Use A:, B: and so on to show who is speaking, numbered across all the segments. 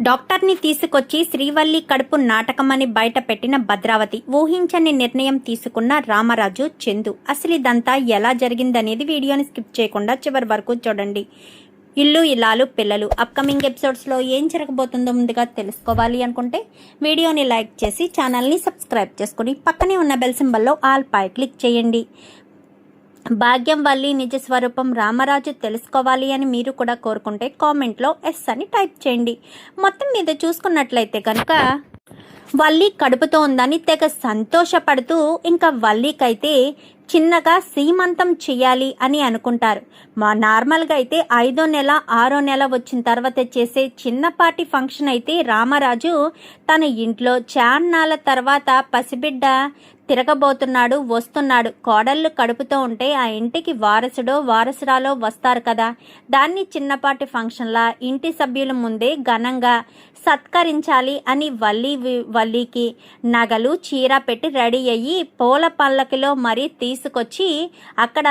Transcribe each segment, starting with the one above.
A: డాక్టర్ని తీసుకొచ్చి శ్రీవల్లి కడుపు నాటకమని బయట పెట్టిన భద్రావతి. ఊహించని నిర్ణయం తీసుకున్న రామరాజు, చందు. అసలు ఇదంతా ఎలా జరిగిందనేది వీడియోని స్కిప్ చేయకుండా చివరి వరకు చూడండి. ఇల్లు ఇల్లాలు పిల్లలు అప్కమింగ్ ఎపిసోడ్స్లో ఏం జరగబోతుందో ముందుగా తెలుసుకోవాలి అనుకుంటే వీడియోని లైక్ చేసి ఛానల్ని సబ్స్క్రైబ్ చేసుకుని పక్కనే ఉన్న బెల్ సింబల్లో ఆల్ పై క్లిక్ చేయండి. భాగ్యం వల్లి నిజ స్వరూపం రామరాజు తెలుసుకోవాలి అని మీరు కూడా కోరుకుంటే కామెంట్లో ఎస్ అని టైప్ చేయండి. మొత్తం మీద చూసుకున్నట్లయితే కనుక వల్లి కడుపుతో ఉందని తెగ సంతోషపడుతూ ఇంకా వల్లికైతే చిన్నగా సీమంతం చేయాలి అని అనుకుంటారు. నార్మల్గా అయితే 5వ నెల 6వ నెల వచ్చిన తర్వాత చేసే చిన్నపాటి ఫంక్షన్ అయితే రామరాజు తన ఇంట్లో చాన్నాళ్ళ తర్వాత పసిబిడ్డ తిరగబోతున్నాడు, వస్తున్నాడు. కోడళ్ళు కడుపుతో ఉంటే ఆ ఇంటికి వారసుడో వారసురాలో వస్తారు కదా, దాన్ని చిన్నపాటి ఫంక్షన్లా ఇంటి సభ్యుల ముందే ఘనంగా సత్కరించాలి అని వల్లికి నగలు చీర పెట్టి రెడీ అయ్యి పూల పల్లకిలో మరీ తీసుకొచ్చి అక్కడ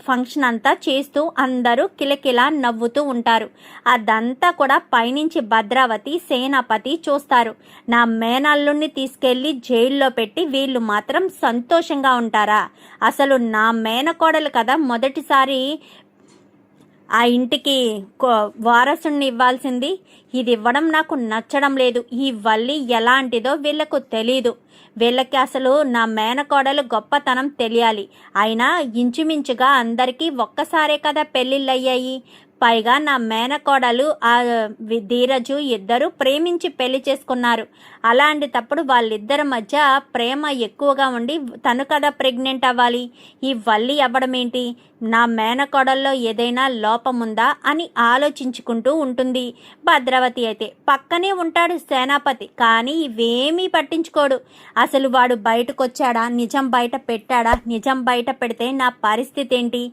A: ఫంక్షన్ అంతా చేస్తూ అందరూ కిలకిలా నవ్వుతూ ఉంటారు. అదంతా కూడా పైనుంచి భద్రావతి సేనాపతి చూస్తారు. నా మేనల్లుని తీసుకెళ్లి జైల్లో పెట్టి వీళ్ళు మాత్రం సంతోషంగా ఉంటారా? అసలు నా మేనకోడలు కదా మొదటిసారి ఆ ఇంటికి వారసుని ఇవ్వాల్సింది. ఇది ఇవ్వడం నాకు నచ్చడం లేదు. ఈ వల్లి ఎలాంటిదో వీళ్ళకు తెలీదు. వీళ్ళకి అసలు నా మేనకోడలు గొప్పతనం తెలియాలి. అయినా ఇంచుమించుగా అందరికీ ఒక్కసారే కదా పెళ్ళిళ్ళు అయ్యాయి. పైగా నా మేనకోడలు ఆ ధీరజు ఇద్దరు ప్రేమించి పెళ్లి చేసుకున్నారు. అలాంటిటప్పుడు వాళ్ళిద్దరి మధ్య ప్రేమ ఎక్కువగా ఉండి తను కదా ప్రెగ్నెంట్ అవ్వాలి. ఈ వల్లి అవ్వడం ఏంటి? నా మేనకోడల్లో ఏదైనా లోపముందా అని ఆలోచించుకుంటూ ఉంటుంది భద్రావతి. అయితే పక్కనే ఉంటాడు సేనాపతి, కానీ ఇవేమీ పట్టించుకోడు. అసలు వాడు బయటకు వచ్చాడా? నిజం బయట పెట్టాడా? నిజం బయట పెడితే నా పరిస్థితి ఏంటి?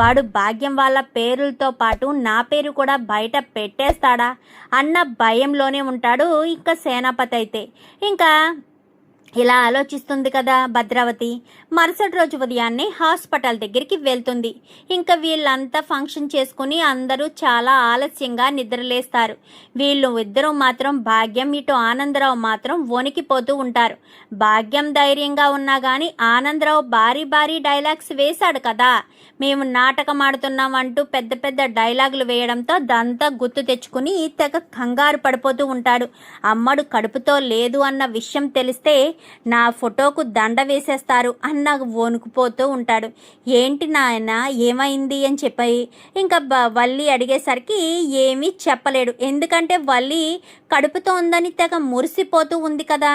A: వాడు భాగ్యం వాళ్ళ పేరులతో పాటు నా పేరు కూడా బయట పెట్టేస్తాడా అన్న భయంలోనే ఉంటాడు ఇంకా సేనాపతి. అయితే ఇంకా ఇలా ఆలోచిస్తుంది కదా భద్రావతి. మరుసటి రోజు ఉదయాన్నే హాస్పిటల్ దగ్గరికి వెళ్తుంది. ఇంకా వీళ్ళంతా ఫంక్షన్ చేసుకుని అందరూ చాలా ఆలస్యంగా నిద్రలేస్తారు. వీళ్ళు ఇద్దరు మాత్రం భాగ్యం ఇటు ఆనందరావు మాత్రం వణికిపోతూ ఉంటారు. భాగ్యం ధైర్యంగా ఉన్నా కానీ ఆనందరావు భారీ భారీ డైలాగ్స్ వేశాడు కదా, మేము నాటకం ఆడుతున్నాం అంటూ పెద్ద పెద్ద డైలాగులు వేయడంతో దంతా గుర్తు తెచ్చుకుని తెగ కంగారు పడిపోతూ ఉంటాడు. అమ్మడు కడుపుతో లేదు అన్న విషయం తెలిస్తే నా ఫోటోకు దండ వేసేస్తారు అన్న వణుకుపోతూ ఉంటాడు. ఏంటి నాయన ఏమైంది అని చెప్పి ఇంకా వల్లి అడిగేసరికి ఏమీ చెప్పలేడు. ఎందుకంటే వల్లి కడుపుతో ఉందని తెగ మురిసిపోతూ ఉంది కదా.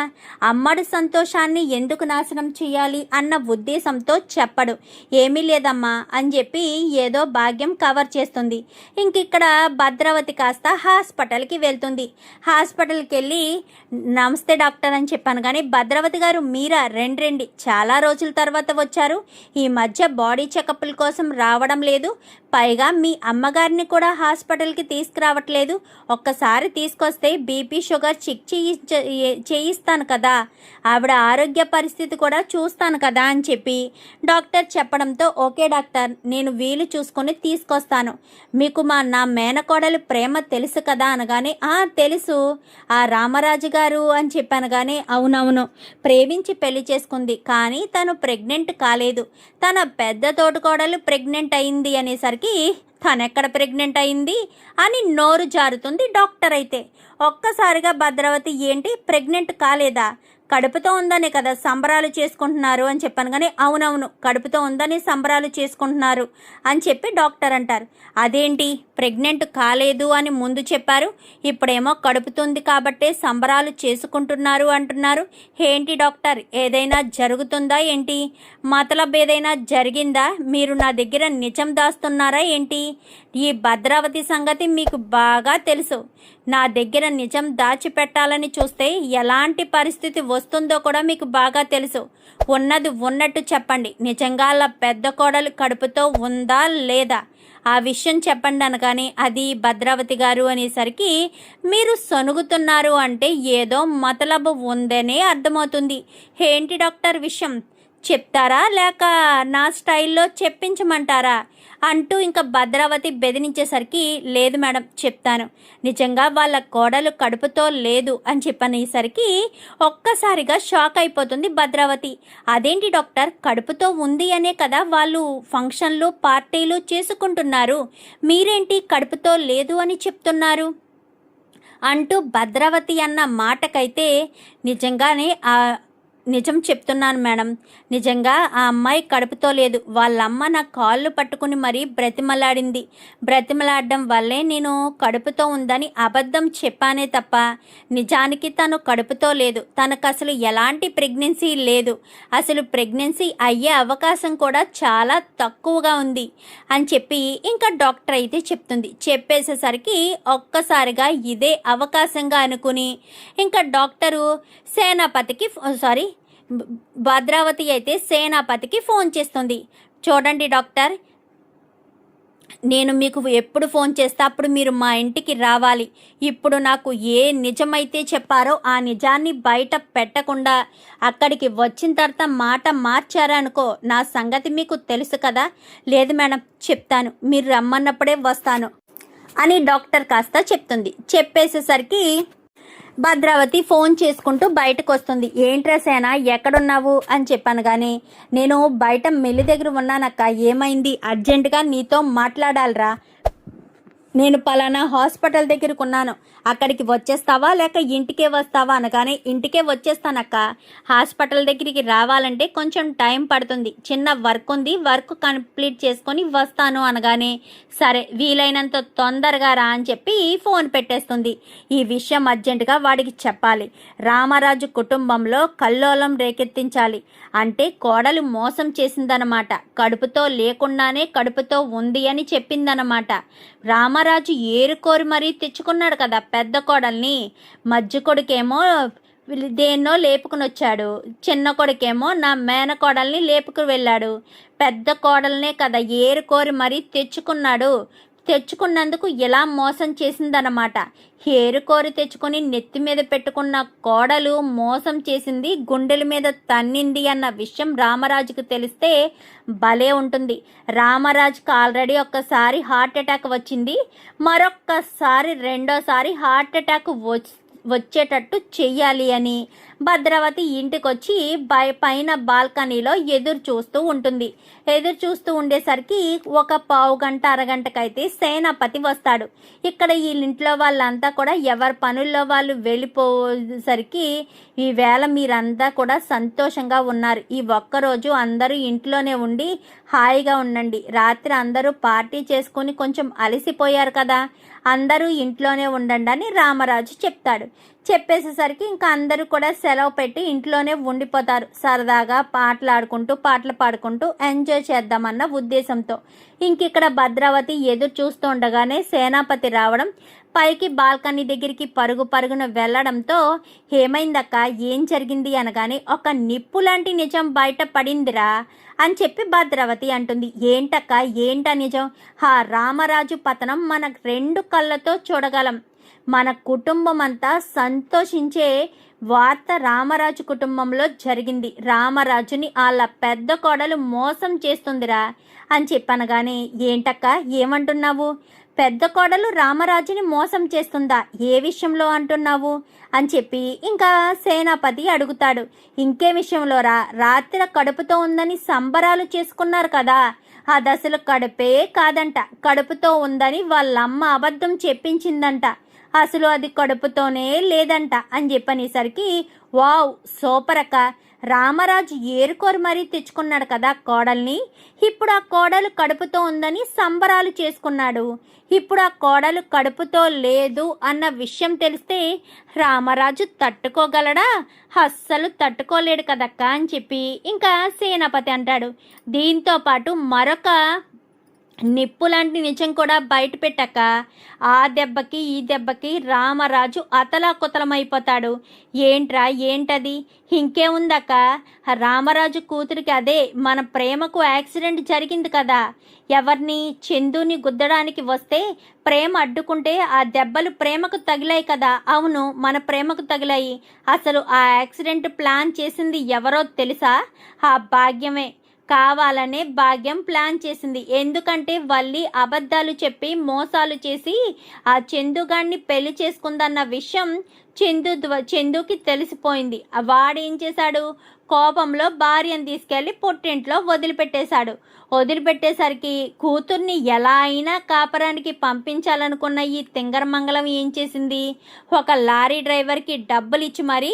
A: అమ్మడు సంతోషాన్ని ఎందుకు నాశనం చేయాలి అన్న ఉద్దేశంతో చెప్పడు. ఏమీ లేదమ్మా అని చెప్పి ఏదో భాగ్యం కవర్ చేస్తుంది. ఇంక ఇక్కడ భద్రావతి కాస్త హాస్పిటల్కి వెళ్తుంది. హాస్పిటల్కి వెళ్ళి నమస్తే డాక్టర్ అని చెప్పాను కానీ భద్రావతి గారు మీరా రండి, చాలా రోజుల తర్వాత వచ్చారు. ఈ మధ్య బాడీ చెకప్ల కోసం రావడం లేదు. పైగా మీ అమ్మగారిని కూడా హాస్పిటల్కి తీసుకురావట్లేదు. ఒక్కసారి తీసుకొస్తే బీపీ షుగర్ చెక్ చేయిస్తాను కదా, ఆవిడ ఆరోగ్య పరిస్థితి కూడా చూస్తాను కదా అని చెప్పి డాక్టర్ చెప్పడంతో ఓకే డాక్టర్, నేను వీలు చూసుకొని తీసుకొస్తాను. మీకు నా మేనకోడలు ప్రేమ తెలుసు కదా అనగానే తెలుసు, ఆ రామరాజు గారు అని చెప్పాను కానీ అవునవును ప్రేమించి పెళ్లి చేసుకుంది, కానీ తను ప్రెగ్నెంట్ కాలేదు. తన పెద్ద తోటికోడలు ప్రెగ్నెంట్ అయింది అనేసరికి తనెక్కడ ప్రెగ్నెంట్ అయింది అని నోరు జారుతుంది డాక్టర్. అయితే ఒక్కసారిగా భద్రావతి ఏంటి ప్రెగ్నెంట్ కాలేదా? కడుపుతో ఉందనే కదా సంబరాలు చేసుకుంటున్నారు అని చెప్పాను కానీ అవునవును కడుపుతో ఉందని సంబరాలు చేసుకుంటున్నారు అని చెప్పి డాక్టర్ అంటారు. అదేంటి ప్రెగ్నెంట్ కాలేదు అని ముందు చెప్పారు, ఇప్పుడేమో కడుపుతుంది కాబట్టే సంబరాలు చేసుకుంటున్నారు అంటున్నారు. ఏంటి డాక్టర్ ఏదైనా జరుగుతుందా ఏంటి? మతలబ్ ఏదైనా జరిగిందా? మీరు నా దగ్గర నిజం దాస్తున్నారా ఏంటి? ఈ భద్రావతి సంగతి మీకు బాగా తెలుసు. నా దగ్గర నిజం దాచిపెట్టాలని చూస్తే ఎలాంటి పరిస్థితి వస్తుందో కూడా మీకు బాగా తెలుసు. ఉన్నది ఉన్నట్టు చెప్పండి. నిజంగా అలా పెద్ద కోడలు కడుపుతో ఉందా లేదా ఆ విషయం చెప్పండి అనగానే అది భద్రావతి గారు అనేసరికి మీరు సొనుగుతున్నారు అంటే ఏదో మతలబు ఉందనే అర్థమవుతుంది. ఏంటి డాక్టర్ విషయం చెప్తారా లేక నా స్టైల్లో చెప్పించమంటారా అంటూ ఇంకా భద్రావతి బెదిరించేసరికి లేదు మేడం చెప్తాను, నిజంగా వాళ్ళ కోడలు కడుపుతో లేదు అని చెప్పనేసరికి ఒక్కసారిగా షాక్ అయిపోతుంది భద్రావతి. అదేంటి డాక్టర్, కడుపుతో ఉంది అనే కదా వాళ్ళు ఫంక్షన్లు పార్టీలు చేసుకుంటున్నారు, మీరేంటి కడుపుతో లేదు అని చెప్తున్నారు అంటూ భద్రావతి అన్న మాటకైతే నిజంగానే నిజం చెప్తున్నాను మేడం, నిజంగా ఆ అమ్మాయి కడుపుతో లేదు, వాళ్ళమ్మ నా కాళ్ళు పట్టుకుని మరీ బ్రతిమలాడడం వల్లే నేను కడుపుతో ఉందని అబద్ధం చెప్పానే తప్ప నిజానికి తను కడుపుతో లేదు, తనకు అసలు ఎలాంటి ప్రెగ్నెన్సీ లేదు, అసలు ప్రెగ్నెన్సీ అయ్యే అవకాశం కూడా చాలా తక్కువగా ఉంది అని చెప్పి ఇంకా డాక్టర్ అయితే చెప్తుంది. చెప్పేసేసరికి ఒక్కసారిగా ఇదే అవకాశంగా అనుకుని ఇంకా డాక్టరు భద్రావతి అయితే సేనాపతికి ఫోన్ చేస్తుంది. చూడండి డాక్టర్, నేను మీకు ఎప్పుడు ఫోన్ చేస్తే అప్పుడు మీరు మా ఇంటికి రావాలి, ఇప్పుడు నాకు ఏ నిజమైతే చెప్పారో ఆ నిజాన్ని బయట పెట్టకుండా అక్కడికి వచ్చిన తర్వాత మాట మార్చారనుకో నా సంగతి మీకు తెలుసు కదా. లేదు మేడం చెప్తాను, మీరు రమ్మన్నప్పుడే వస్తాను అని డాక్టర్ కాస్త చెప్తుంది. చెప్పేసేసరికి భద్రావతి ఫోన్ చేసుకుంటూ బయటకు వస్తుంది. ఏంట్రా సేన ఎక్కడున్నావు అని చెప్పాను కానీ నేను బయట మిల్లు దగ్గర ఉన్నానక్క, ఏమైంది, అర్జెంటుగా నీతో మాట్లాడాలిరా, నేను పలానా హాస్పిటల్ దగ్గరకు ఉన్నాను, అక్కడికి వచ్చేస్తావా లేక ఇంటికే వస్తావా అనగానే ఇంటికే వచ్చేస్తానక్క, హాస్పిటల్ దగ్గరికి రావాలంటే కొంచెం టైం పడుతుంది, చిన్న వర్క్ ఉంది, వర్క్ కంప్లీట్ చేసుకొని వస్తాను అనగానే సరే వీలైనంత తొందరగా రా అని చెప్పి ఫోన్ పెట్టేస్తుంది. ఈ విషయం అర్జెంటుగా వాడికి చెప్పాలి, రామరాజు కుటుంబంలో కల్లోలం రేకెత్తించాలి, అంటే కోడలు మోసం చేసిందనమాట, కడుపుతో లేకుండానే కడుపుతో ఉంది అని చెప్పిందనమాట. రామరాజు ఏరుకోరి మరీ తెచ్చుకున్నాడు కదా పెద్ద కోడల్ని, మధ్య కొడుకేమో దేన్నో లేపుకుని వచ్చాడు, చిన్న కొడుకేమో నా మేనకోడల్ని లేపుకు వెళ్ళాడు, పెద్ద కోడల్నే కదా ఏరుకోరి మరీ తెచ్చుకున్నందుకు ఎలా మోసం చేసిందనమాట. ఏరుకోరి తెచ్చుకొని నెత్తి మీద పెట్టుకున్న కోడలు మోసం చేసింది, గుండెల మీద తన్నింది అన్న విషయం రామరాజుకు తెలిస్తే భలే ఉంటుంది. రామరాజుకు ఆల్రెడీ ఒక్కసారి హార్ట్ అటాక్ వచ్చింది, మరొక్కసారి రెండోసారి హార్ట్ అటాక్ వచ్చేటట్టు చెయ్యాలి అని భద్రావతి ఇంటికొచ్చి పైన బాల్కనీలో ఎదురు చూస్తూ ఉండేసరికి ఒక పావు గంట అరగంటకైతే సేనాపతి వస్తాడు. ఇక్కడ ఈ ఇంట్లో వాళ్ళంతా కూడా ఎవరి పనుల్లో వాళ్ళు వెళ్ళిపోయేసరికి ఈవేళ మీరంతా కూడా సంతోషంగా ఉన్నారు, ఈ ఒక్కరోజు అందరూ ఇంట్లోనే ఉండి హాయిగా ఉండండి, రాత్రి అందరూ పార్టీ చేసుకొని కొంచెం అలసిపోయారు కదా, అందరూ ఇంట్లోనే ఉండండి అని రామరాజు చెప్తాడు. చెప్పేసేసరికి ఇంకా అందరూ కూడా సెలవు పెట్టి ఇంట్లోనే ఉండిపోతారు, సరదాగా పాటలు పాడుకుంటూ ఎంజాయ్ చేద్దామన్న ఉద్దేశంతో. ఇంకిక్కడ భద్రావతి ఎదురు చూస్తూ ఉండగానే సేనాపతి రావడం, పైకి బాల్కనీ దగ్గరికి పరుగున వెళ్ళడంతో ఏమైందక్క ఏం జరిగింది అనగానే ఒక నిప్పు లాంటి నిజం బయట పడిందిరా అని చెప్పి భద్రావతి అంటుంది. ఏంటక్క ఏంట నిజం, రామరాజు పతనం మన 2 కళ్ళతో చూడగలం, మన కుటుంబం అంతా సంతోషించే వార్త రామరాజు కుటుంబంలో జరిగింది, రామరాజుని వాళ్ళ పెద్ద కోడలు మోసం చేస్తుందిరా అని చెప్పనగానే ఏంటక్క ఏమంటున్నావు, పెద్ద కోడలు రామరాజుని మోసం చేస్తుందా, ఏ విషయంలో అంటున్నావు అని చెప్పి ఇంకా సేనాపతి అడుగుతాడు. ఇంకే విషయంలోరా, రాత్రి కడుపుతో ఉందని సంబరాలు చేసుకున్నారు కదా, ఆ దశలు కడుపే కాదంట, కడుపుతో ఉందని వాళ్ళమ్మ అబద్ధం చెప్పించిందంట, అసలు అది కడుపుతోనే లేదంట అని చెప్పనేసరికి వావ్ సూపర్ అక్క, రామరాజు ఏరుకోరు మరీ తెచ్చుకున్నాడు కదా కోడల్ని, ఇప్పుడు ఆ కోడలు కడుపుతో ఉందని సంబరాలు చేసుకున్నాడు, ఇప్పుడు ఆ కోడలు కడుపుతో లేదు అన్న విషయం తెలిస్తే రామరాజు తట్టుకోగలడా, అస్సలు తట్టుకోలేడు కదక్క అని చెప్పి ఇంకా సేనాపతి అంటాడు. దీంతో పాటు మరొక నిప్పు లాంటి నిజం కూడా బయట పెట్టాక ఆ దెబ్బకి ఈ దెబ్బకి రామరాజు అతలాకుతలమైపోతాడు. ఏంట్రా ఏంటది? ఇంకేముందక్క, రామరాజు కూతురికి అదే మన ప్రేమకు యాక్సిడెంట్ జరిగింది కదా, ఎవరిని చందుని గుద్దడానికి వస్తే ప్రేమ అడ్డుకుంటే ఆ దెబ్బలు ప్రేమకు తగిలాయి కదా. అవును, మన ప్రేమకు తగిలాయి. అసలు ఆ యాక్సిడెంట్ ప్లాన్ చేసింది ఎవరో తెలుసా? ఆ భాగ్యమే. కావాలనే భాగ్యం ప్లాన్ చేసింది. ఎందుకంటే వల్లి అబద్ధాలు చెప్పి మోసాలు చేసి ఆ చందుగాడిని పెళ్లి చేసుకుందన్న విషయం చందుకి తెలిసిపోయింది. వాడేం చేశాడు? కోపంలో భార్యను తీసుకెళ్లి పుట్టింట్లో వదిలిపెట్టేసరికి కూతుర్ని ఎలా అయినా కాపరానికి పంపించాలనుకున్న ఈ తింగరమంగళం ఏం చేసింది? ఒక లారీ డ్రైవర్కి డబ్బులు ఇచ్చి మరీ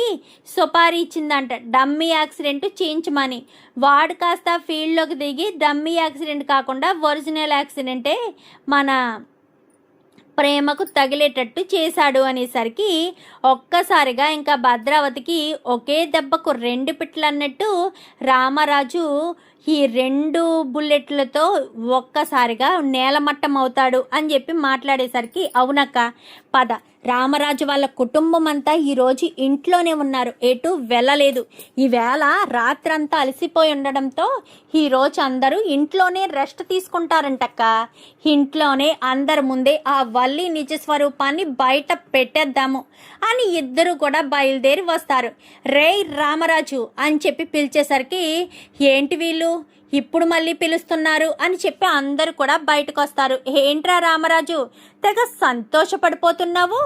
A: సుపారీ ఇచ్చిందంట డమ్మీ యాక్సిడెంట్ చేయించమని. వాడు కాస్త ఫీల్డ్లోకి దిగి డమ్మీ యాక్సిడెంట్ కాకుండా ఒరిజినల్ యాక్సిడెంటే మన ప్రేమకు తగిలేటట్టు చేశాడు అనేసరికి ఒక్కసారిగా ఇంకా భద్రావతికి ఒకే దెబ్బకు 2 పిట్లు అన్నట్టు రామరాజు ఈ 2 బుల్లెట్లతో ఒక్కసారిగా నేలమట్టం అవుతాడు అని చెప్పి మాట్లాడేసరికి అవునక్క పద, రామరాజు వాళ్ళ కుటుంబం అంతా ఈరోజు ఇంట్లోనే ఉన్నారు, ఎటు వెళ్ళలేదు. ఈవేళ రాత్రంతా అలసిపోయి ఉండడంతో ఈరోజు అందరూ ఇంట్లోనే రెస్ట్ తీసుకుంటారంటక్క. ఇంట్లోనే అందరి ముందే ఆ వల్లి నిజ స్వరూపాన్ని బయట పెట్టేద్దాము అని ఇద్దరు కూడా బయలుదేరి వస్తారు. రేయ్ రామరాజు అని చెప్పి పిలిచేసరికి ఏంటి వీళ్ళు ఇప్పుడు మళ్ళీ పిలుస్తున్నారు అని చెప్పి అందరూ కూడా బయటకు వస్తారు. ఏంట్రా రామరాజు తెగ సంతోషపడిపోతున్నావు?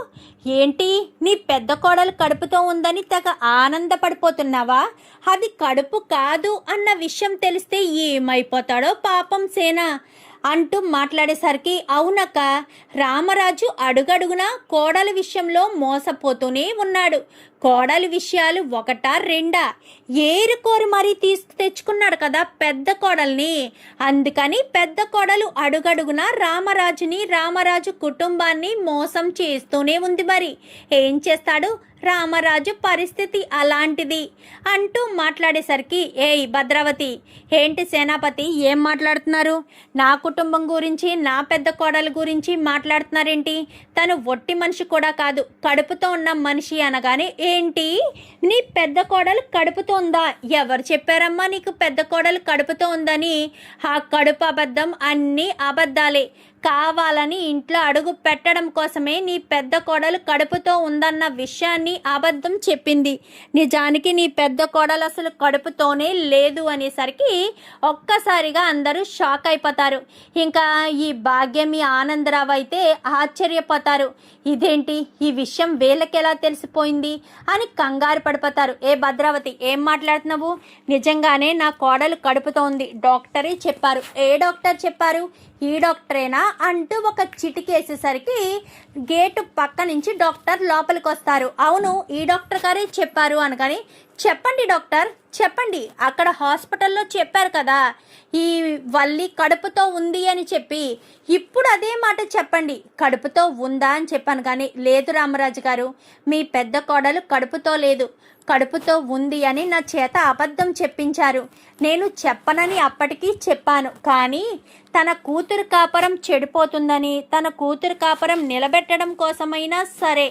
A: ఏంటి నీ పెద్ద కోడలు కడుపుతో ఉందని తెగ ఆనందపడిపోతున్నావా? అది కడుపు కాదు అన్న విషయం తెలిస్తే ఏమైపోతాడో పాపం సేన అంటూ మాట్లాడేసరికి అవునక్క, రామరాజు అడుగడుగునా కోడల విషయంలో మోసపోతూనే ఉన్నాడు. కోడలి విషయాలు ఒకటా రెండా ఏరుకోరి మరీ తెచ్చుకున్నాడు కదా పెద్ద కోడల్ని. అందుకని పెద్ద కోడలు అడుగడుగునా రామరాజు కుటుంబాన్ని మోసం చేస్తూనే ఉంది. మరి ఏం చేస్తాడు? రామరాజు పరిస్థితి అలాంటిది అంటూ మాట్లాడేసరికి ఏయ్ భద్రావతి, ఏంటి సేనాపతి ఏం మాట్లాడుతున్నారు? నా కుటుంబం గురించి నా పెద్ద కోడల గురించి మాట్లాడుతున్నారేంటి? తను ఒట్టి మనిషి కూడా కాదు, కడుపుతో ఉన్న మనిషి అనగానే ఏంటి నీ పెద్ద కోడలు కడుపుతో ఉందా? ఎవరు చెప్పారమ్మా నీకు పెద్ద కోడలు కడుపుతో ఉందని? ఆ కడుపు అబద్ధం, అన్నీ అబద్ధాలే. కావాలని ఇంట్లో అడుగు పెట్టడం కోసమే నీ పెద్ద కోడలు కడుపుతో ఉందన్న విషయాన్ని అబద్ధం చెప్పింది. నిజానికి నీ పెద్ద కోడలు అసలు కడుపుతోనే లేదు అనేసరికి ఒక్కసారిగా అందరూ షాక్ అయిపోతారు. ఇంకా ఈ భాగ్యం, ఈ ఆనందరావు అయితే ఆశ్చర్యపోతారు. ఇదేంటి ఈ విషయం వీళ్ళకి ఎలా తెలిసిపోయింది అని కంగారు పడిపోతారు. ఏ భద్రావతి ఏం మాట్లాడుతున్నావు? నిజంగానే నా కోడలు కడుపుతో ఉంది, డాక్టరే చెప్పారు. ఏ డాక్టర్ చెప్పారు? ఈ డాక్టరేనా అంటూ ఒక చిటికేసేసరికి గేటు పక్క నుంచి డాక్టర్ లోపలికి వస్తారు. అవును ఈ డాక్టర్ గారే చెప్పారు అనగాని చెప్పండి డాక్టర్ చెప్పండి, అక్కడ హాస్పిటల్లో చెప్పారు కదా ఈ వల్లి కడుపుతో ఉంది అని చెప్పి, ఇప్పుడు అదే మాట చెప్పండి, కడుపుతో ఉందా అని చెప్పాను. కానీ లేదు రామరాజు గారు, మీ పెద్ద కోడలు కడుపుతో లేదు, కడుపుతో ఉంది అని నా చేత అబద్ధం చెప్పించారు. నేను చెప్పనని అప్పటికీ చెప్పాను, కానీ తన కూతురు కాపురం చెడిపోతుందని, తన కూతురు కాపురం నిలబెట్టడం కోసమైనా సరే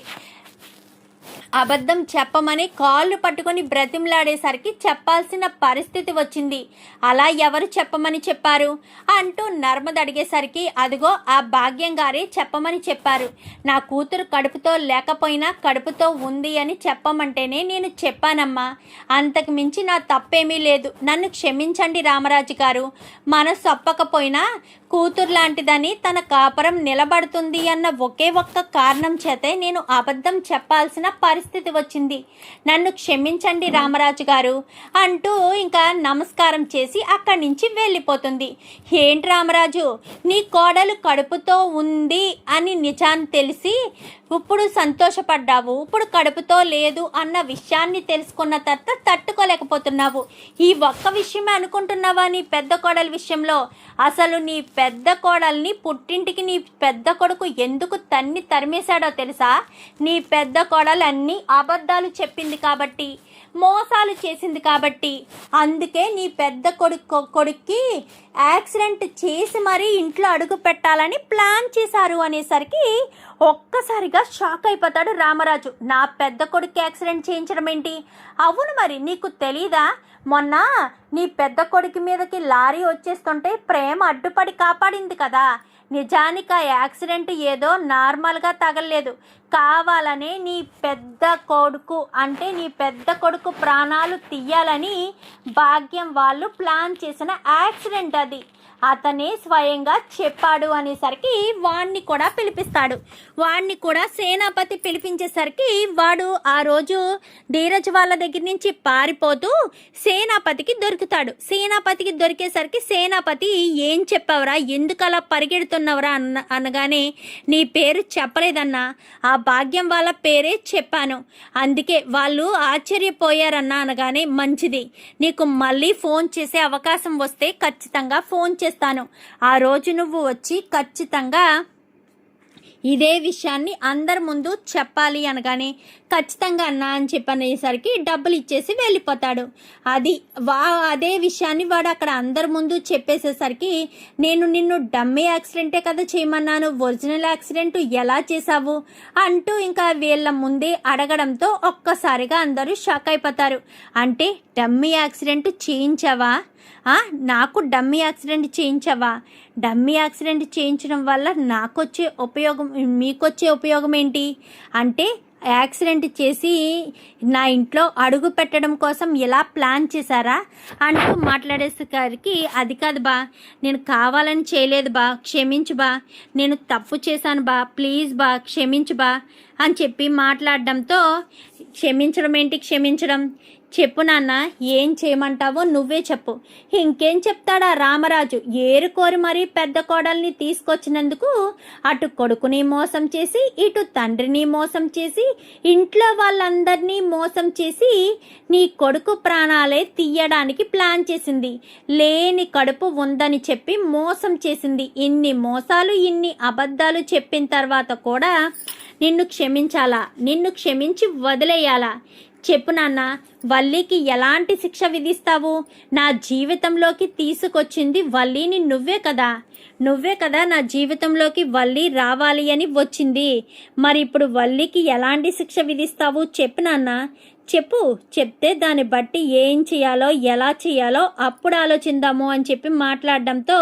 A: అబద్ధం చెప్పమని కాళ్ళు పట్టుకొని బ్రతిమలాడేసరికి చెప్పాల్సిన పరిస్థితి వచ్చింది. అలా ఎవరు చెప్పమని చెప్పారు అంటూ నర్మద అడిగేసరికి అదిగో ఆ భాగ్యం గారే చెప్పమని చెప్పారు. నా కూతురు కడుపుతో లేకపోయినా కడుపుతో ఉంది అని చెప్పమంటేనే నేను చెప్పానమ్మా, అంతకు మించి నా తప్పేమీ లేదు, నన్ను క్షమించండి రామరాజు గారు. మనసు ఒప్పకపోయినా కూతురు లాంటిదని తన కాపురం నిలబడుతుంది అన్న ఒకే ఒక్క కారణం చేతే నేను అబద్ధం చెప్పాల్సిన పరిస్థితి వచ్చింది, నన్ను క్షమించండి రామరాజు గారు అంటూ ఇంకా నమస్కారం చేసి అక్కడి నుంచి వెళ్ళిపోతుంది. ఏంటి రామరాజు, నీ కోడలు కడుపుతో ఉంది అని నిజాన్ని తెలిసి ఇప్పుడు సంతోషపడ్డావు, ఇప్పుడు కడుపుతో లేదు అన్న విషయాన్ని తెలుసుకున్న తర్వాత తట్టుకోలేకపోతున్నావు. ఈ ఒక్క విషయమే అనుకుంటున్నావా నీ పెద్ద కోడల విషయంలో? అసలు నీ పెద్ద కోడల్ని పుట్టింటికి నీ పెద్ద కొడుకు ఎందుకు తరిమేశాడో తెలుసా? నీ పెద్ద కోడలు అన్ని అబద్ధాలు చెప్పింది కాబట్టి. మోసాలు చేసింది కాబట్టి. అందుకే నీ పెద్ద కొడుక్కి యాక్సిడెంట్ చేసి మరీ ఇంట్లో అడుగు పెట్టాలని ప్లాన్ చేశారు అనేసరికి ఒక్కసారిగా షాక్ అయిపోతాడు రామరాజు. నా పెద్ద కొడుకు యాక్సిడెంట్ చేయించడం ఏంటి? అవును, మరి నీకు తెలీదా? మొన్న నీ పెద్ద కొడుకు మీదకి లారీ వచ్చేస్తుంటే ప్రేమ అడ్డుపడి కాపాడింది కదా. నిజానికి ఆ యాక్సిడెంట్ ఏదో నార్మల్గా తగలలేదు, కావాలనే నీ పెద్ద కొడుకు ప్రాణాలు తీయాలని భాగ్యం వాళ్ళు ప్లాన్ చేసిన యాక్సిడెంట్ అది. అతనే స్వయంగా చెప్పాడు అనేసరికి వాణ్ణి కూడా పిలిపిస్తాడు. వాణ్ణి కూడా సేనాపతి పిలిపించేసరికి వాడు ఆ రోజు ధీరజ్ వాళ్ళ దగ్గర నుంచి పారిపోతూ సేనాపతికి దొరుకుతాడు. సేనాపతికి దొరికేసరికి సేనాపతి, ఏం చెప్పావురా, ఎందుకు అలా పరిగెడుతున్నవరా అనగానే, నీ పేరు చెప్పలేదన్నా, ఆ భాగ్యం వాళ్ళ పేరే చెప్పాను, అందుకే వాళ్ళు ఆశ్చర్యపోయారన్నా అనగానే, మంచిది, నీకు మళ్ళీ ఫోన్ చేసే అవకాశం వస్తే ఖచ్చితంగా ఫోన్ చేస్తాను. ఆ రోజు నువ్వు వచ్చి ఖచ్చితంగా ఇదే విషయాన్ని అందరి ముందు చెప్పాలి అనగానే, ఖచ్చితంగా అన్నా అని చెప్పనేసరికి డబ్బులు ఇచ్చేసి వెళ్ళిపోతాడు. అదే విషయాన్ని వాడు అక్కడ అందరి ముందు చెప్పేసేసరికి, నేను నిన్ను డమ్మీ యాక్సిడెంటే కదా చేయమన్నాను, ఒరిజినల్ యాక్సిడెంట్ ఎలా చేశావు అంటూ ఇంకా వీళ్ళ ముందే అడగడంతో ఒక్కసారిగా అందరూ షాక్ అయిపోతారు. అంటే డమ్మీ యాక్సిడెంట్ చేయించావా? నాకు డమ్మీ యాక్సిడెంట్ చేయించావా? డమ్మీ యాక్సిడెంట్ చేయించడం వల్ల నాకొచ్చే ఉపయోగం, మీకొచ్చే ఉపయోగం ఏంటి? అంటే యాక్సిడెంట్ చేసి నా ఇంట్లో అడుగు పెట్టడం కోసం ఎలా ప్లాన్ చేశారా అంటూ మాట్లాడేసరికి, అది కాదు బా, నేను కావాలని చేయలేదు బా, క్షమించు బా, నేను తప్పు చేశాను బా, ప్లీజ్ బా, క్షమించు బా అని చెప్పి మాట్లాడడంతో, క్షమించడం చెప్పు నాన్న, ఏం చేయమంటావో నువ్వే చెప్పు. ఇంకేం చెప్తాడా రామరాజు? ఏరుకోరి మరీ పెద్ద కోడల్ని తీసుకొచ్చినందుకు అటు కొడుకుని మోసం చేసి, ఇటు తండ్రిని మోసం చేసి, ఇంట్లో వాళ్ళందరినీ మోసం చేసి నీ కొడుకు ప్రాణాలే తీయడానికి ప్లాన్ చేసింది. లేని కడుపు ఉందని చెప్పి మోసం చేసింది. ఇన్ని మోసాలు, ఇన్ని అబద్ధాలు చెప్పిన తర్వాత కూడా నిన్ను క్షమించాలా? నిన్ను క్షమించి వదిలేయాలా? చెప్పు నాన్న, వల్లికి ఎలాంటి శిక్ష విధిస్తావు? నా జీవితంలోకి తీసుకొచ్చింది వల్లిని నువ్వే కదా నా జీవితంలోకి వల్లి రావాలి అని వచ్చింది. మరి ఇప్పుడు వల్లికి ఎలాంటి శిక్ష విధిస్తావు? చెప్పు నాన్న, చెప్తే దాన్ని బట్టి ఏం చేయాలో, ఎలా చేయాలో అప్పుడు ఆలోచిద్దాము అని చెప్పి మాట్లాడడంతో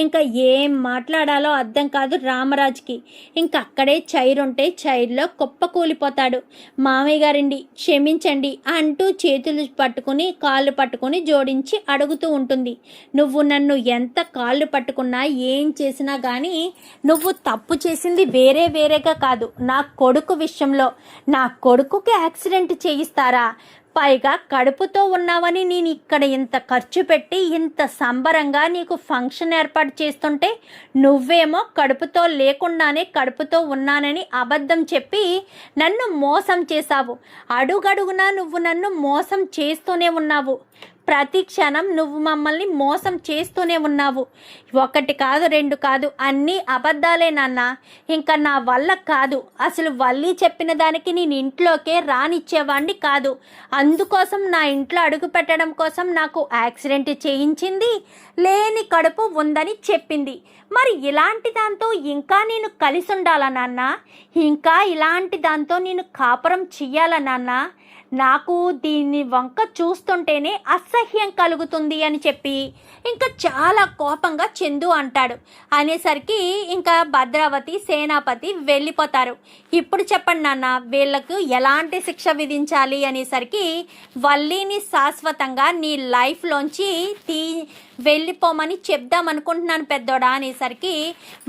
A: ఇంకా ఏం మాట్లాడాలో అర్థం కాదు రామరాజుకి. ఇంకా అక్కడే చైర్ ఉంటే చైర్లో కుప్పకూలిపోతాడు. మామయ్య గారండి క్షమించండి అంటూ చేతులు పట్టుకుని కాళ్ళు పట్టుకుని జోడించి అడుగుతూ ఉంటుంది. నువ్వు నన్ను ఎంత కాళ్ళు పట్టుకున్నా, ఏం చేసినా కానీ నువ్వు తప్పు చేసింది వేరేగా కాదు. నా కొడుకు విషయంలో, నా కొడుకుకి యాక్సిడెంట్ చేయిస్తారా? పైగా కడుపుతో ఉన్నావని నేను ఇక్కడ ఇంత ఖర్చు పెట్టి ఇంత సంబరంగా నీకు ఫంక్షన్ ఏర్పాటు చేస్తుంటే నువ్వేమో కడుపుతో లేకుండానే కడుపుతో ఉన్నానని అబద్ధం చెప్పి నన్ను మోసం చేశావు. అడుగడుగునా నువ్వు నన్ను మోసం చేస్తూనే ఉన్నావు. ప్రతి క్షణం నువ్వు మమ్మల్ని మోసం చేస్తూనే ఉన్నావు. ఒకటి కాదు, రెండు కాదు, అన్నీ అబద్ధాలే నాన్న. ఇంకా నా వల్ల కాదు. అసలు వల్లి చెప్పిన దానికి నేను ఇంట్లోకే రానిచ్చేవాడిని కాదు. అందుకోసం నా ఇంట్లో అడుగు పెట్టడం కోసం నాకు యాక్సిడెంట్ చేయించింది, లేని కడుపు ఉందని చెప్పింది. మరి ఇలాంటి దాంతో ఇంకా నేను కలిసి ఉండాలా నాన్న? ఇంకా ఇలాంటి దాంతో నేను కాపురం చెయ్యాలా నాన్న? నాకు దీన్ని వంక చూస్తుంటేనే అసహ్యం కలుగుతుంది అని చెప్పి ఇంకా చాలా కోపంగా చందు అంటాడు. అనేసరికి ఇంకా భద్రావతి, సేనాపతి వెళ్ళిపోతారు. ఇప్పుడు చెప్పండి నాన్న, వీళ్ళకు ఎలాంటి శిక్ష విధించాలి అనేసరికి, వల్లిని శాశ్వతంగా నీ లైఫ్లోంచి వెళ్ళిపోమని చెప్దాం అనుకుంటున్నాను పెద్దోడా అనేసరికి,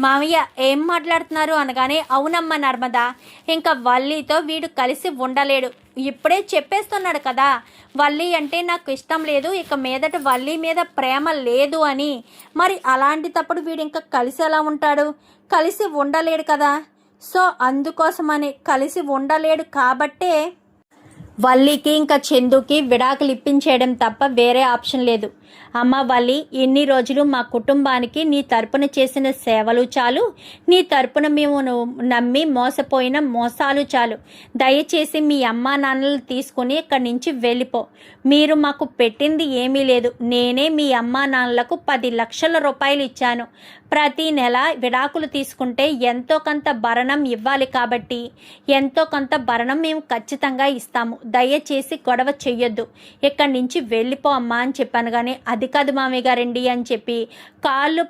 A: మామయ్య ఏం మాట్లాడుతున్నారు అనగానే, అవునమ్మ నర్మదా, ఇంకా వల్లితో వీడు కలిసి ఉండలేడు. ఇప్పుడే చెప్పేస్తున్నాడు కదా, వల్లి అంటే నాకు ఇష్టం లేదు, ఇక మీదట వల్లి మీద ప్రేమ లేదు అని. మరి అలాంటి తప్పుడు వీడు ఇంకా కలిసి ఎలా ఉంటాడు? కలిసి ఉండలేడు కదా. సో అందుకోసమని కలిసి ఉండలేడు కాబట్టే వల్లికి ఇంకా చందుకి విడాకులు ఇప్పించేయడం తప్ప వేరే ఆప్షన్ లేదు. అమ్మ వల్లి, ఎన్ని రోజులు మా కుటుంబానికి నీ తరపున చేసిన సేవలు చాలు, నీ తరపున మేము నమ్మి మోసపోయిన మోసాలు చాలు. దయచేసి మీ అమ్మా నాన్నలు తీసుకొని ఇక్కడి నుంచి వెళ్ళిపో. మీరు మాకు పెట్టింది ఏమీ లేదు. నేనే మీ అమ్మా నాన్నలకు 10 లక్షల రూపాయలు ఇచ్చాను. ప్రతి నెల విడాకులు తీసుకుంటే ఎంతో కొంత భరణం ఇవ్వాలి కాబట్టి ఎంతో కొంత భరణం మేము ఖచ్చితంగా ఇస్తాము. దయచేసి గొడవ చెయ్యొద్దు, ఇక్కడి నుంచి వెళ్ళిపో అమ్మా అని చెప్పాను. కానీ అది కాదు మామయ్య గారండి అని చెప్పి కాళ్ళు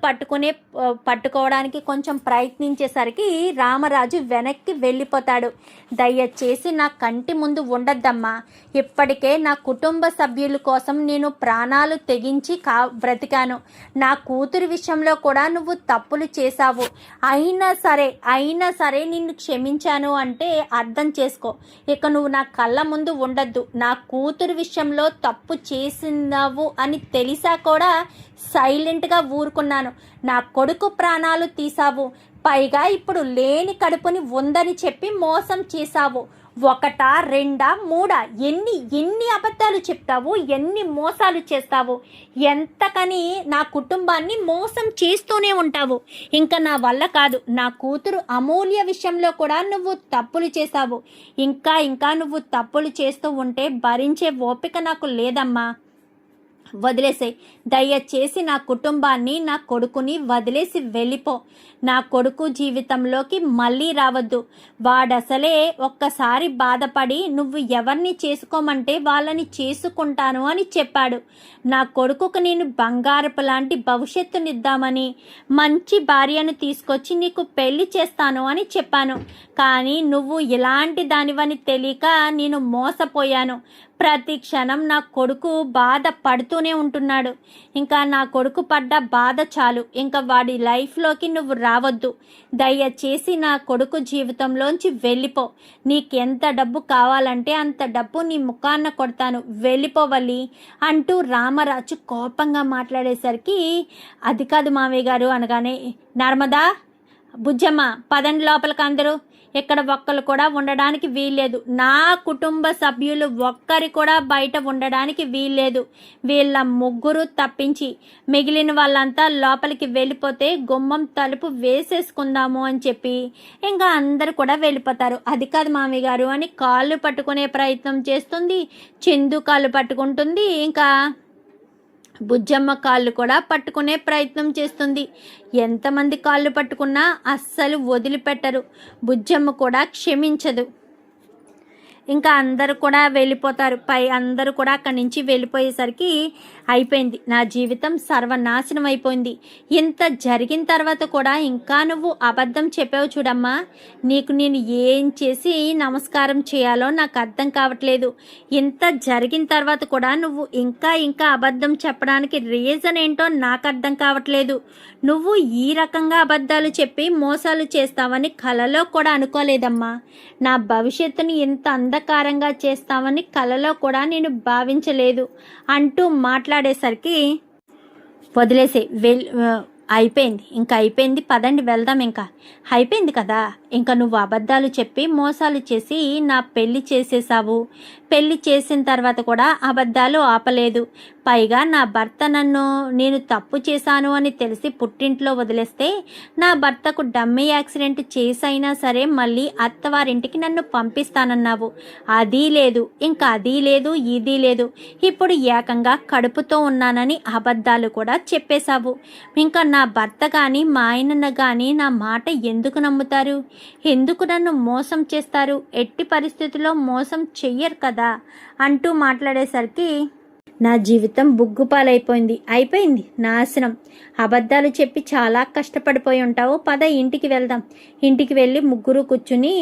A: పట్టుకోవడానికి కొంచెం ప్రయత్నించేసరికి రామరాజు వెనక్కి వెళ్ళిపోతాడు. దయచేసి నా కంటి ముందు ఉండద్దమ్మా. ఇప్పటికే నా కుటుంబ సభ్యుల కోసం నేను ప్రాణాలు తెగించి బ్రతికాను. నా కూతురు విషయంలో కూడా నువ్వు తప్పులు చేశావు. అయినా సరే నిన్ను క్షమించాను అంటే అర్థం చేసుకో. ఇక నువ్వు నా కళ్ళ ముందు ఉండద్దు. నా కూతురు విషయంలో తప్పు చేసినావు అని తెలిసా కూడా సైలెంట్గా ఊరుకున్నాను. నా కొడుకు ప్రాణాలు తీసావు. పైగా ఇప్పుడు లేని కడుపుని ఉందని చెప్పి మోసం చేశావు. 1, 2, 3 ఎన్ని అబద్ధాలు చెప్తావు, ఎన్ని మోసాలు చేస్తావు, ఎంతకని నా కుటుంబాన్ని మోసం చేస్తూనే ఉంటావు. ఇంకా నా వల్ల కాదు. నా కూతురు అమూల్య విషయంలో కూడా నువ్వు తప్పులు చేశావు. ఇంకా నువ్వు తప్పులు చేస్తూ ఉంటే భరించే ఓపిక నాకు లేదమ్మా. వదిలేసే. దయచేసి నా కుటుంబాన్ని, నా కొడుకుని వదిలేసి వెళ్ళిపో. నా కొడుకు జీవితంలోకి మళ్ళీ రావద్దు. వాడసలే ఒక్కసారి బాధపడి నువ్వు ఎవరిని చేసుకోమంటే వాళ్ళని చేసుకుంటాను అని చెప్పాడు. నా కొడుకుకు నేను బంగారపు లాంటి భవిష్యత్తునిద్దామని, మంచి భార్యను తీసుకొచ్చి నీకు పెళ్లి చేస్తాను అని చెప్పాను. కానీ నువ్వు ఇలాంటి దానివని తెలియక నేను మోసపోయాను. ప్రతి క్షణం నా కొడుకు బాధ పడుతూనే ఉంటున్నాడు. ఇంకా నా కొడుకు పడ్డ బాధ చాలు. ఇంకా వాడి లైఫ్లోకి నువ్వు రావద్దు. దయచేసి నా కొడుకు జీవితంలోంచి వెళ్ళిపో. నీకెంత డబ్బు కావాలంటే అంత డబ్బు నీ ముఖాన్న కొడతాను, వెళ్ళిపోవాలి అంటూ రామరాజు కోపంగా మాట్లాడేసరికి అది కాదు మామయ్య గారు అనగానే, నర్మదా, బుజ్జమ్మ, పదండి లోపలికి అందరూ. ఇక్కడ ఒక్కరు కూడా ఉండడానికి వీల్లేదు. నా కుటుంబ సభ్యులు ఒక్కరి కూడా బయట ఉండడానికి వీల్లేదు. వీళ్ళ ముగ్గురు తప్పించి మిగిలిన వాళ్ళంతా లోపలికి వెళ్ళిపోతే గుమ్మం తలుపు వేసేసుకుందాము అని చెప్పి ఇంకా అందరు కూడా వెళ్ళిపోతారు. అది కాదు మామయ్య గారు అని కాళ్ళు పట్టుకునే ప్రయత్నం చేస్తుంది. చందు కాళ్ళు పట్టుకుంటుంది. ఇంకా బుజ్జమ్మ కాళ్ళు కూడా పట్టుకునే ప్రయత్నం చేస్తుంది. ఎంతమంది కాళ్ళు పట్టుకున్నా అస్సలు వదిలిపెట్టరు. బుజ్జమ్మ కూడా క్షమించదు. ఇంకా అందరూ కూడా వెళ్ళిపోతారు. అందరూ కూడా అక్కడి నుంచి వెళ్ళిపోయేసరికి అయిపోయింది. నా జీవితం సర్వనాశనం అయిపోయింది. ఇంత జరిగిన తర్వాత కూడా ఇంకా నువ్వు అబద్ధం చెప్పావు చూడమ్మా. నీకు నేను ఏం చేసి నమస్కారం చేయాలో నాకు అర్థం కావట్లేదు. ఇంత జరిగిన తర్వాత కూడా నువ్వు ఇంకా అబద్ధం చెప్పడానికి రీజన్ ఏంటో నాకు అర్థం కావట్లేదు. నువ్వు ఈ రకంగా అబద్ధాలు చెప్పి మోసాలు చేస్తావని కలలో కూడా అనుకోలేదమ్మా. నా భవిష్యత్తుని ఇంత అంధకారంగా చేస్తావని కలలో కూడా నేను భావించలేదు అంటూ మాట్లాడేసరికి వదిలేసే అయిపోయింది. ఇంకా అయిపోయింది, పదండి వెళ్దాం. ఇంకా అయిపోయింది కదా. ఇంకా నువ్వు అబద్ధాలు చెప్పి మోసాలు చేసి నా పెళ్లి చేసేసావు. పెళ్లి చేసిన తర్వాత కూడా అబద్ధాలు ఆపలేదు. పైగా నా భర్త నేను తప్పు చేశాను అని తెలిసి పుట్టింట్లో వదిలేస్తే నా భర్తకు డమ్మీ యాక్సిడెంట్ చేసైనా సరే మళ్ళీ అత్తవారింటికి నన్ను పంపిస్తానన్నావు. అది లేదు, ఇంకా అది లేదు, ఇది లేదు. ఇప్పుడు ఏకంగా కడుపుతో ఉన్నానని అబద్ధాలు కూడా చెప్పేశావు. ఇంకా నా భర్త కానీ మా ఆయన కానీ నా మాట ఎందుకు నమ్ముతారు? ఎందుకు నన్ను మోసం చేస్తారు? ఎట్టి పరిస్థితుల్లో మోసం చెయ్యరు కదా అంటూ మాట్లాడేసరికి నా జీవితం బుగ్గుపాలైపోయింది. అయిపోయింది, నాశనం. అబద్ధాలు చెప్పి చాలా కష్టపడిపోయి ఉంటావు. పద ఇంటికి వెళ్దాం. ఇంటికి వెళ్ళి ముగ్గురు కూర్చుని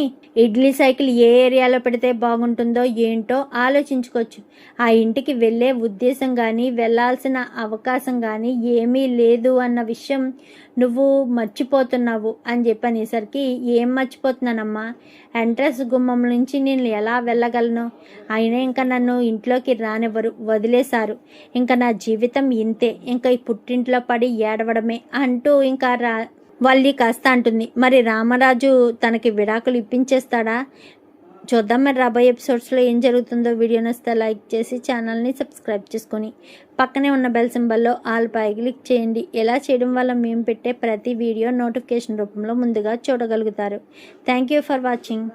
A: ఇడ్లీ సైకిల్ ఏ ఏరియాలో పెడితే బాగుంటుందో ఏంటో ఆలోచించుకోవచ్చు. ఆ ఇంటికి వెళ్ళే ఉద్దేశం కానీ వెళ్ళాల్సిన అవకాశం కానీ ఏమీ లేదు అన్న విషయం నువ్వు మర్చిపోతున్నావు అని చెప్పనేసరికి, ఏం మర్చిపోతున్నానమ్మా? ఎంట్రన్స్ గుమ్మం నుంచి నేను ఎలా వెళ్ళగలను? అయినా ఇంకా నన్ను ఇంట్లోకి రానివ్వరు, వదిలేశారు. ఇంకా నా జీవితం ఇంతే. ఇంకా ఈ పుట్టింట్లో పడి ఏడవడమే అంటూ ఇంకా వల్లి కాస్త అంటుంది. మరి రామరాజు తనకి విడాకులు ఇప్పించేస్తాడా? చూద్దాం మరి రాబోయే ఎపిసోడ్స్లో ఏం జరుగుతుందో. వీడియో నచ్చితే లైక్ చేసి ఛానల్ని సబ్స్క్రైబ్ చేసుకొని పక్కనే ఉన్న బెల్ సింబల్లో ఆల్ పై క్లిక్ చేయండి. ఇలా చేయడం వల్ల మేము పెట్టే ప్రతి వీడియో నోటిఫికేషన్ రూపంలో ముందుగా చూడగలుగుతారు. Thank you for watching.